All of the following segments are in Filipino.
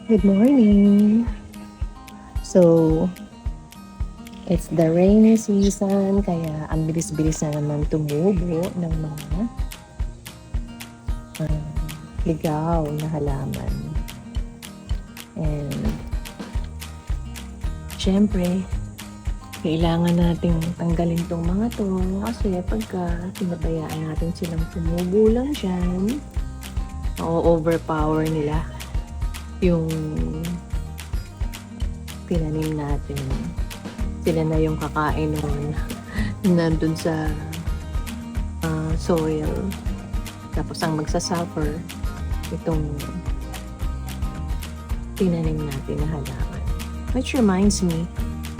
Good morning. So, it's the rainy season, kaya ang bilis-bilis na naman tumubo ng mga ligaw na halaman. And, syempre, kailangan nating tanggalin tong mga to kasi pagka pinabayaan natin silang tumubo lang dyan, overpower nila yung tinanim natin. Sila na yung kakain nun nandun sa soil. Tapos ang magsasuffer itong tinanim natin na halaman. Which reminds me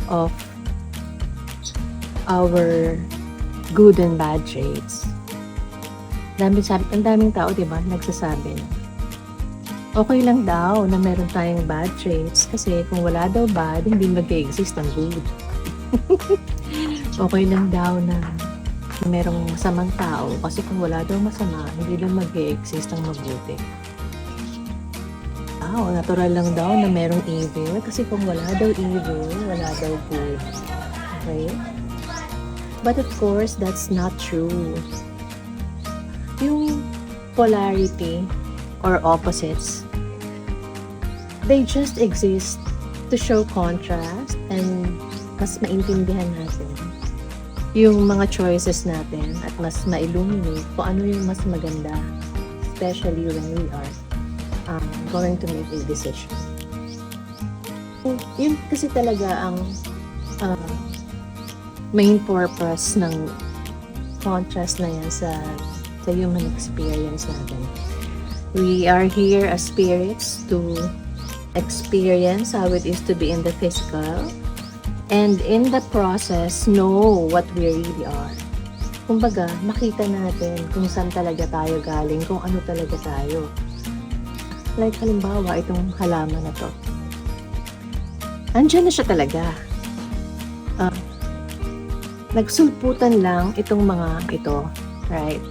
of our good and bad traits. Ang daming tao, diba, nagsasabi na okay lang daw na meron tayong bad traits kasi kung wala daw bad, hindi mag-exist ang good. Okay lang daw na merong masamang tao kasi kung wala daw masama, hindi lang mag-exist ang mabuti. Natural lang daw na merong evil kasi kung wala daw evil, wala daw good. Okay? But of course, that's not true. Yung polarity or opposites, they just exist to show contrast and mas maintindihan natin yung mga choices natin at mas ma-illuminate kung ano yung mas maganda, especially when we are going to make a decision. Yun kasi talaga ang main purpose ng contrast na yan sa human experience natin. We are here as spirits to experience how it is to be in the physical and in the process know what we really are. Kumbaga, makita natin kung saan talaga tayo galing, kung ano talaga tayo. Like halimbawa, itong halaman na to. Andiyan na siya talaga. Nagsulputan lang itong mga ito, right?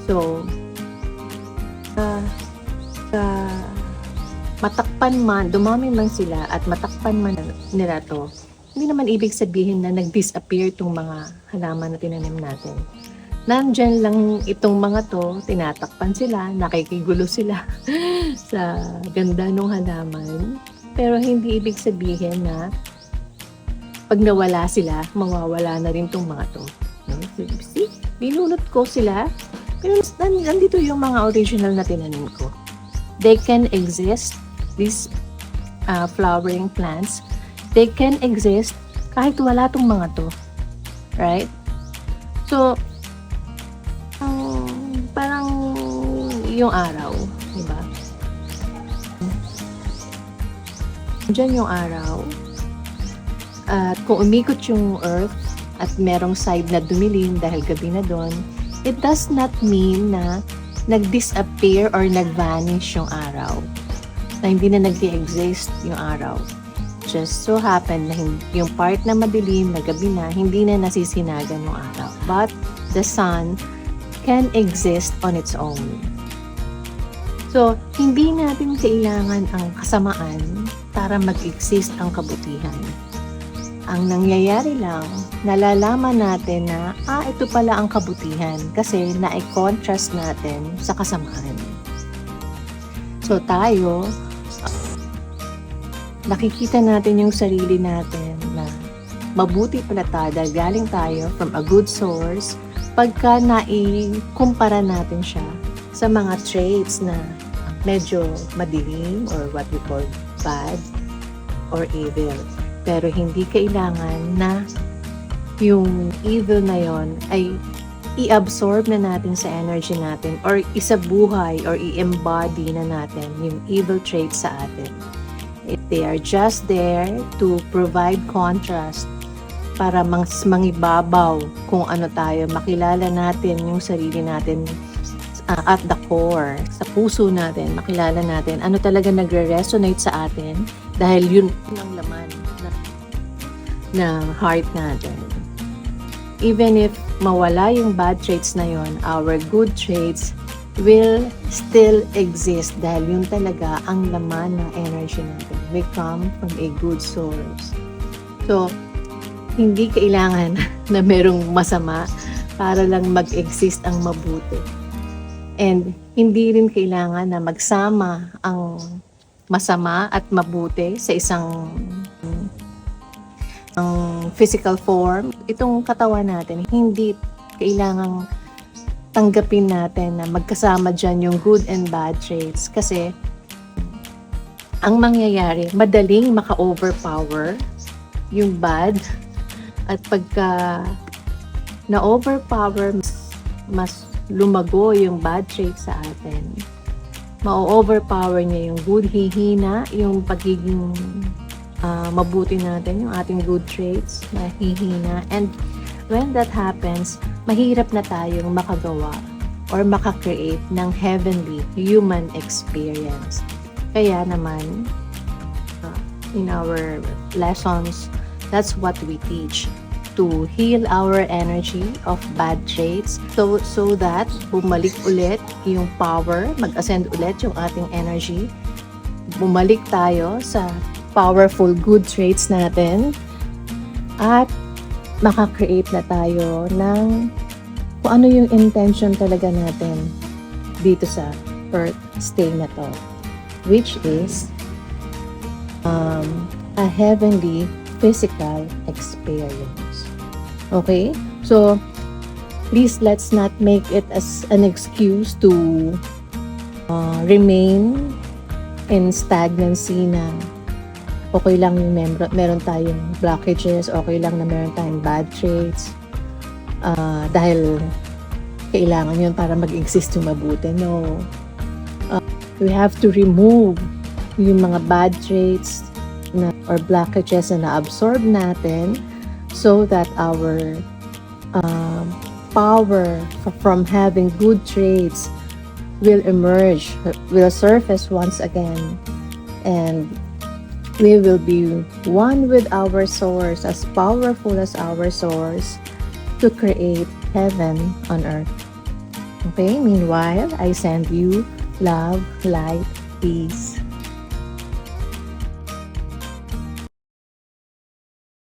So, matakpan man, dumami man sila at matakpan man nila to, hindi naman ibig sabihin na nag-disappear itong mga halaman na tinanim natin. Nandyan lang itong mga to, tinatakpan sila, nakikigulo sila sa ganda ng halaman. Pero hindi ibig sabihin na pag nawala sila, mawawala na rin itong mga to. No? See, binunot ko sila, pero nandito yung mga original na tinanim ko. They can exist, these flowering plants, they can exist kahit wala tong mga to. Right? So, parang yung araw, diba? Diyan yung araw. At kung umikot yung earth at merong side na dumilim dahil gabi na doon, it does not mean na nag-disappear or nag-vanish yung araw. Na hindi na nag-exist yung araw. Just so happen na yung part na madilim na gabi na, hindi na nasisinagan yung araw. But the sun can exist on its own. So, hindi natin kailangan ang kasamaan para mag-exist ang kabutihan. Ang nangyayari lang, nalalaman natin na, ito pala ang kabutihan kasi na-contrast natin sa kasamaan. So tayo, nakikita natin yung sarili natin na mabuti pala tayo dahil galing tayo from a good source pagka naikumpara natin siya sa mga traits na medyo madilim or what we call bad or evil. Pero hindi kailangan na yung evil na yon ay i-absorb na natin sa energy natin or isabuhay or i-embody na natin yung evil traits sa atin. If they are just there to provide contrast para mangibabaw kung ano tayo, makilala natin yung sarili natin at the core, sa puso natin, makilala natin ano talaga nagre-resonate sa atin dahil yun ang laman ng heart natin. Even if mawala yung bad traits na yon, our good traits will still exist dahil yun talaga ang laman ng energy natin. We come from a good source. So, hindi kailangan na merong masama para lang mag-exist ang mabuti. And hindi rin kailangan na magsama ang masama at mabuti sa isang physical form. Itong katawan natin, hindi kailangang tanggapin natin na magkasama dyan yung good and bad traits kasi ang mangyayari, madaling maka-overpower yung bad at pagka na-overpower, mas lumago yung bad traits sa atin. Ma-overpower niya yung good, hihina, yung pagiging mabuti natin, yung ating good traits, mahihina. And when that happens, mahirap na tayong makagawa or makakreate ng heavenly human experience. Kaya naman, in our lessons, that's what we teach, to heal our energy of bad traits so that bumalik ulit yung power, mag-ascend ulit yung ating energy, bumalik tayo sa powerful good traits natin at makakreate na tayo ng kung ano yung intention talaga natin dito sa earth stay na to, which is a heavenly physical experience. Okay? So, please let's not make it as an excuse to remain in stagnancy na okay lang yung meron tayong blockages, okay lang na meron tayong bad traits, dahil kailangan yun para mag-exist yung mabuti. No. We have to remove yung mga bad traits or blockages na na-absorb natin so that our power from having good traits will emerge, will surface once again, and we will be one with our source, as powerful as our source, to create heaven on earth. Okay? Meanwhile, I send you love, light, peace.